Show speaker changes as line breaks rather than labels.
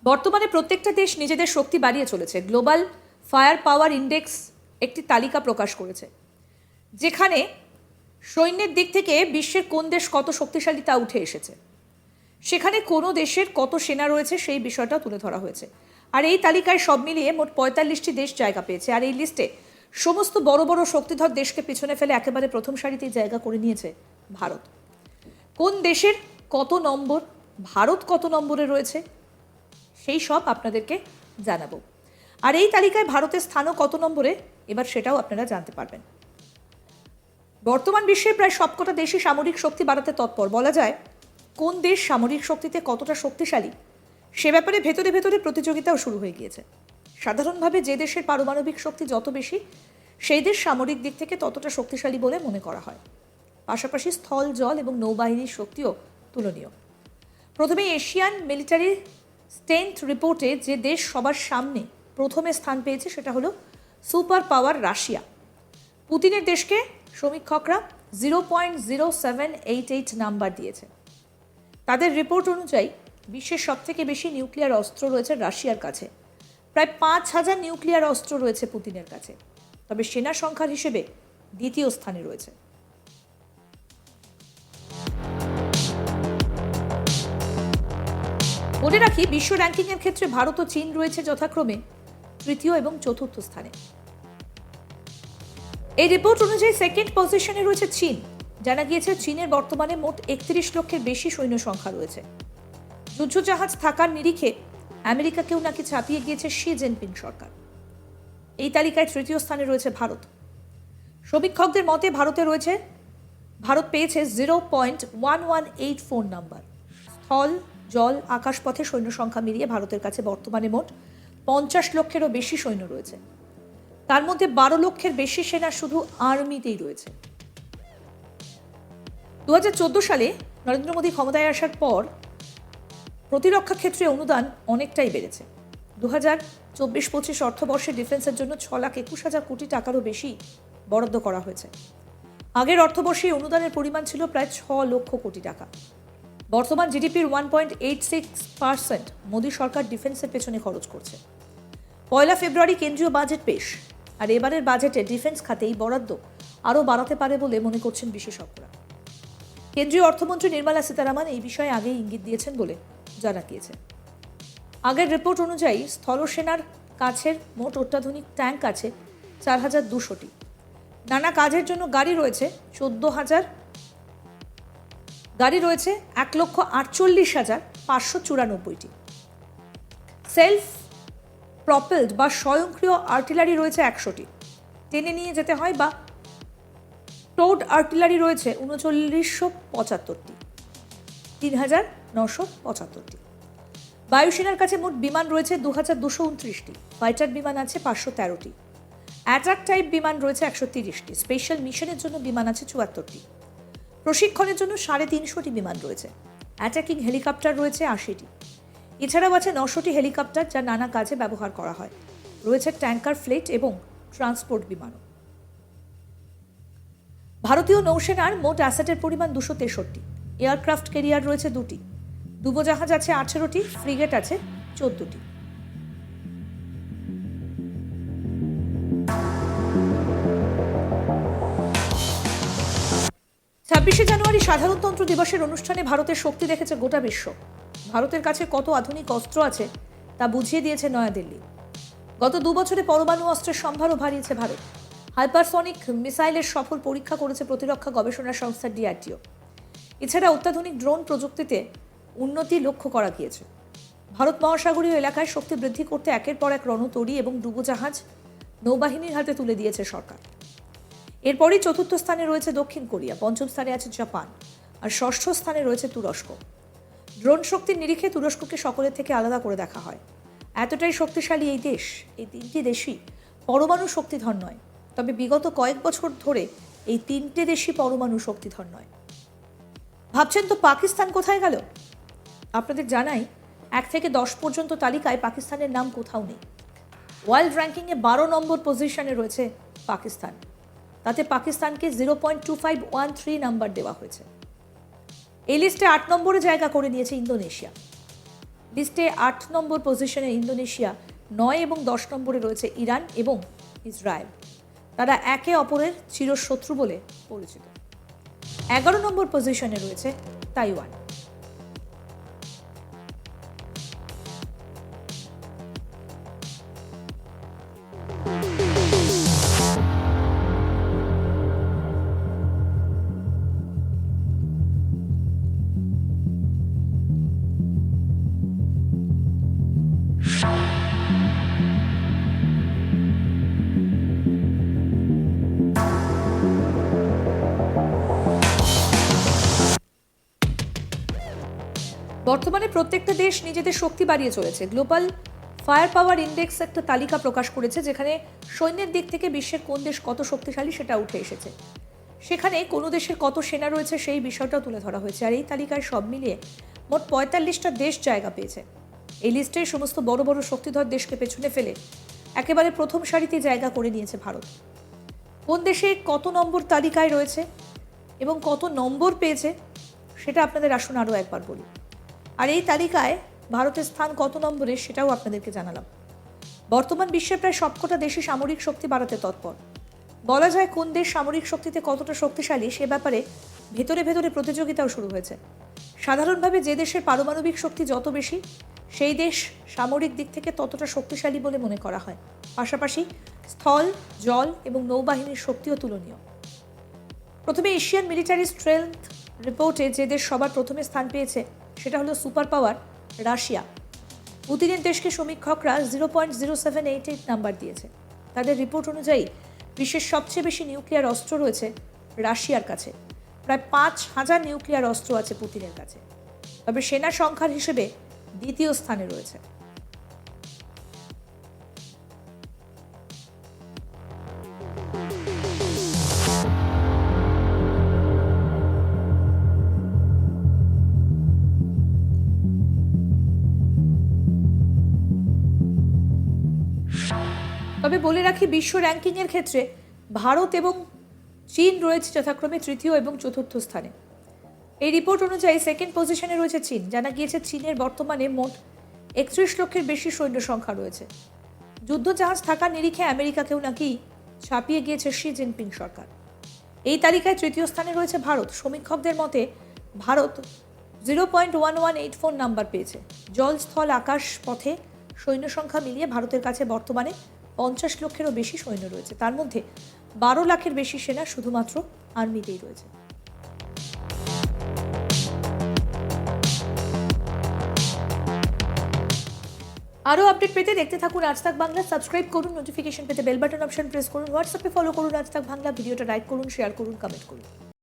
বর্তমানে প্রত্যেকটা দেশ নিজেদের শক্তি বাড়িয়ে চলেছে। গ্লোবাল ফায়ার পাওয়ার ইন্ডেক্স একটি তালিকা প্রকাশ করেছে, যেখানে সৈন্যের দিক থেকে বিশ্বের কোন দেশ কত শক্তিশালী তা উঠে এসেছে। সেখানে কোনো দেশের কত সেনা রয়েছে সেই বিষয়টা তুলে ধরা হয়েছে। আর এই তালিকায় সব মিলিয়ে মোট ৪৫টি দেশ জায়গা পেয়েছে। আর এই লিস্টে সমস্ত বড় বড় শক্তিধর দেশকে পিছনে ফেলে একেবারে প্রথম সারিতেই জায়গা করে নিয়েছে ভারত। কোন দেশের কত নম্বর, ভারত কত নম্বরে রয়েছে, সেই সব আপনাদেরকে জানাবো। আর এই তালিকায় ভারতের স্থানও কত নম্বরে, এবার সেটাও আপনারা জানতে পারবেন। বর্তমান বিশ্বের প্রায় সবকটা দেশই সামরিক শক্তি বাড়াতে তৎপর। বলা যায় কোন দেশ সামরিক শক্তিতে কতটা শক্তিশালী সে ব্যাপারে ভেতরে ভেতরে প্রতিযোগিতাও শুরু হয়ে গিয়েছে। সাধারণভাবে যে দেশের পারমাণবিক শক্তি যত বেশি, সেই দেশ সামরিক দিক থেকে ততটা শক্তিশালী বলে মনে করা হয়। পাশাপাশি স্থল, জল এবং নৌবাহিনীর শক্তিও তুলনীয়। প্রথমে এশিয়ান মিলিটারি স্ট্রেংথ রিপোর্টে যে দেশ সবার সামনে প্রথমে স্থান পেয়েছে সেটা হলো সুপার পাওয়ার রাশিয়া। পুতিনের দেশকে সমীক্ষকরা 0.0788 নাম্বার দিয়েছে। তাদের রিপোর্ট অনুযায়ী বিশ্বের সবথেকে বেশি নিউক্লিয়ার অস্ত্র রয়েছে রাশিয়ার কাছে। প্রায় ৫,০০০ নিউক্লিয়ার অস্ত্র রয়েছে পুতিনের কাছে। তবে সেনা সংখ্যার হিসেবে দ্বিতীয় স্থানে রয়েছে। মনে রাখি, বিশ্ব র্যাঙ্কিংয়ের ক্ষেত্রে ভারত ও চীন রয়েছে যথাক্রমে তৃতীয় এবং চতুর্থ স্থানে। এই রিপোর্ট অনুযায়ী সেকেন্ড পজিশনে রয়েছে চীন। জানা গিয়েছে চীনের বর্তমানে মোট ৩১ লক্ষের বেশি সৈন্য সংখ্যা রয়েছে। যুদ্ধজাহাজ থাকার নিরিখে আমেরিকাকেও নাকি ছাপিয়ে গিয়েছে শি জিনপিং সরকার। এই তালিকায় তৃতীয় স্থানে রয়েছে ভারত। সমীক্ষকদের মতে ভারত পেয়েছে 0.1184 নাম্বার। স্থল, জল, আকাশপথে সৈন্য সংখ্যা মিলিয়ে ভারতের কাছে বর্তমানে মোট ৫০ লক্ষেরও বেশি সৈন্য রয়েছে। তার মধ্যে ১২ লক্ষের বেশি সেনা শুধু আর্মিতেই রয়েছে। ২০১৪ সালে নরেন্দ্র মোদী ক্ষমতায় আসার পর প্রতিরক্ষা ক্ষেত্রে অনুদান অনেকটাই বেড়েছে। ২০২৪-২৫ অর্থবর্ষে ডিফেন্সের জন্য ৬,২১,০০০ কোটি টাকারও বেশি বরাদ্দ করা হয়েছে। আগের অর্থবর্ষে অনুদানের পরিমাণ ছিল প্রায় ৬ লক্ষ কোটি টাকা। বর্তমান জিডিপির 1.86% মোদী সরকার ডিফেন্সের পেছনে খরচ করছে। ১ ফেব্রুয়ারি কেন্দ্রীয় বাজেট পেশ। আর এবারের বাজেটে ডিফেন্স খাতে এই বরাদ্দ আরও বাড়াতে পারে বলে মনে করছেন বিশেষজ্ঞরা। কেন্দ্রীয় অর্থমন্ত্রী নির্মলা সীতারামন এই বিষয়ে আগেই ইঙ্গিত দিয়েছেন বলে জানা গিয়েছে। আগের রিপোর্ট অনুযায়ী স্থলসেনার কাছের মোট অত্যাধুনিক ট্যাঙ্ক আছে ৪,২০০টি। নানা কাজের জন্য গাড়ি রয়েছে ১৪,০০০। গাড়ি রয়েছে ১,৪৮,৫৯৪টি। সেলফ প্রপেলড বা স্বয়ংক্রিয় আর্টিলারি রয়েছে ১০০টি। টেনে নিয়ে যেতে হয় বা টোড আর্টিলারি রয়েছে ৩৯৭৫টি, ৩,৯৭৫টি। বায়ুসেনার কাছে মোট বিমান রয়েছে ২,২২৯টি। ফাইটার বিমান আছে ৫১৩টি। অ্যাটাক টাইপ বিমান রয়েছে ১৩০টি। স্পেশাল মিশনের জন্য বিমান আছে ৭৪টি। প্রশিক্ষণের জন্য ৩৫০টি বিমান রয়েছে। অ্যাটাকিং হেলিকপ্টার রয়েছে ৮০টি। এছাড়াও আছে ৯০০টি হেলিকপ্টার যা নানা কাজে ব্যবহার করা হয়। রয়েছে ট্যাঙ্কার, ফ্লেট এবং ট্রান্সপোর্ট বিমানও। ভারতীয় নৌসেনার মোট অ্যাসেটের পরিমাণ ২৬৩। এয়ারক্রাফট ক্যারিয়ার রয়েছে ২টি। ডুবোজাহাজ আছে ১৮টি। ফ্রিগেট আছে ১৪টি। জানুয়ারি সাধারণতন্ত্র দিবসের অনুষ্ঠানে ভারতের শক্তি দেখেছে গোটা বিশ্ব। ভারতের কাছে কত আধুনিক অস্ত্র আছে তা বুঝিয়ে দিয়েছে নয়াদিল্লি। গত ২ বছরে পরমাণু অস্ত্রের সম্ভারও বাড়িয়েছে ভারত। হাইপারসনিক মিসাইলের সফল পরীক্ষা করেছে প্রতিরক্ষা গবেষণা সংস্থা ডিআরডিও। এছাড়া অত্যাধুনিক ড্রোন প্রযুক্তিতে উন্নতি লক্ষ্য করা গিয়েছে। ভারত মহাসাগরীয় এলাকায় শক্তি বৃদ্ধি করতে একের পর এক রণতরী এবং ডুবোজাহাজ নৌবাহিনীর হাতে তুলে দিয়েছে সরকার। এরপরই চতুর্থ স্থানে রয়েছে দক্ষিণ কোরিয়া, পঞ্চম স্থানে আছে জাপান, আর ষষ্ঠ স্থানে রয়েছে তুরস্ক। ড্রোন শক্তির নিরিখে তুরস্ককে সকলের থেকে আলাদা করে দেখা হয়। এতটাই শক্তিশালী এই দেশ। এই তিনটি দেশই পরমাণু শক্তিধর নয়, তবে বিগত কয়েক বছর ধরে এই তিনটে দেশই পরমাণু শক্তিধর নয়। ভাবছেন তো পাকিস্তান কোথায় গেল? আপনাদের জানাই, ১ থেকে ১০ পর্যন্ত তালিকায় পাকিস্তানের নাম কোথাও নেই। ওয়ার্ল্ড র্যাঙ্কিংয়ে ১২ নম্বর পজিশনে রয়েছে পাকিস্তান। তাতে পাকিস্তানকে 0.2513 নাম্বার দেওয়া হয়েছে। এই লিস্টে ৮ নম্বরে জায়গা করে নিয়েছে ইন্দোনেশিয়া। লিস্টে 8 নম্বর পজিশনে ইন্দোনেশিয়া, 9 এবং 10 নম্বরে রয়েছে ইরান এবং ইসরায়েল। তারা একে অপরের চিরশত্রু বলে পরিচিত। 11 নম্বর পজিশনে রয়েছে তাইওয়ান। বর্তমানে প্রত্যেকটা দেশ নিজেদের শক্তি বাড়িয়ে চলেছে। গ্লোবাল ফায়ার পাওয়ার ইন্ডেক্স একটা তালিকা প্রকাশ করেছে, যেখানে সৈন্যের দিক থেকে বিশ্বের কোন দেশ কত শক্তিশালী সেটা উঠে এসেছে। সেখানে কোনো দেশের কত সেনা রয়েছে সেই বিষয়টাও তুলে ধরা হয়েছে। আর এই তালিকায় সব মিলিয়ে মোট 45টা দেশ জায়গা পেয়েছে। এই লিস্টে সমস্ত বড় বড় শক্তিধর দেশকে পেছনে ফেলে একেবারে প্রথম সারিতে জায়গা করে নিয়েছে ভারত। কোন দেশে কত নম্বর তালিকায় রয়েছে এবং কত নম্বর পেয়েছে সেটা আপনাদের আসুন আরও একবার বলি। আর এই তালিকায় ভারতের স্থান কত নম্বরে সেটাও আপনাদেরকে জানালাম। বর্তমান বিশ্বের প্রায় সবকটা দেশই সামরিক শক্তি বাড়াতে তৎপর। বলা যায় কোন দেশ সামরিক শক্তিতে কতটা শক্তিশালী সে ব্যাপারে ভেতরে ভেতরে প্রতিযোগিতাও শুরু হয়েছে। সাধারণভাবে যে দেশের পারমাণবিক শক্তি যত বেশি, সেই দেশ সামরিক দিক থেকে ততটা শক্তিশালী বলে মনে করা হয়। পাশাপাশি স্থল, জল এবং নৌবাহিনীর শক্তিও তুলনীয়। প্রথমে এশিয়ান মিলিটারি স্ট্রেংথ রিপোর্টে যে দেশ সবার প্রথমে স্থান পেয়েছে সেটা হলো সুপার পাওয়ার রাশিয়া। পুতিনের দেশকে সমীক্ষকরা 0.0788 নাম্বার দিয়েছে। তাদের রিপোর্ট অনুযায়ী বিশ্বের সবচেয়ে বেশি নিউক্লিয়ার অস্ত্র রয়েছে রাশিয়ার কাছে। প্রায় 5,000 নিউক্লিয়ার অস্ত্র আছে পুতিনের কাছে। তবে সেনা সংখ্যার হিসেবে দ্বিতীয় স্থানে রয়েছে। তবে বলে রাখি, বিশ্ব র্যাঙ্কিংয়ের ক্ষেত্রে ভারত এবং চীন রয়েছে যথাক্রমে তৃতীয় এবং চতুর্থ স্থানে। এই রিপোর্ট অনুযায়ী সেকেন্ড পজিশনে রয়েছে চীন। জানা গিয়েছে চীনের বর্তমানে মোট 31 লক্ষের বেশি সৈন্য সংখ্যা রয়েছে। যুদ্ধজাহাজ থাকার নিরিখে আমেরিকাকেও নাকি ছাপিয়ে গিয়েছে শি জিনপিং সরকার। এই তালিকায় তৃতীয় স্থানে রয়েছে ভারত। সমীক্ষকদের মতে ভারত 0.1184 নাম্বার পেয়েছে। জল, স্থল, আকাশ পথে সৈন্য সংখ্যা মিলিয়ে ভারতের কাছে বর্তমানে 50 লক্ষেরও বেশি সৈন্য রয়েছে। তার মধ্যে 12 লাখের বেশি সেনা শুধুমাত্র আর্মিতেই রয়েছে। আরও আপডেট পেতে দেখতে থাকুন আজ তাক বাংলা। সাবস্ক্রাইব করুন, নোটিফিকেশন পেতে বেল বাটন অপশন প্রেস করুন, হোয়াটসঅ্যাপে ফলো করুন আজ তাক বাংলা। ভিডিওটা লাইক করুন, শেয়ার করুন, কমেন্ট করুন।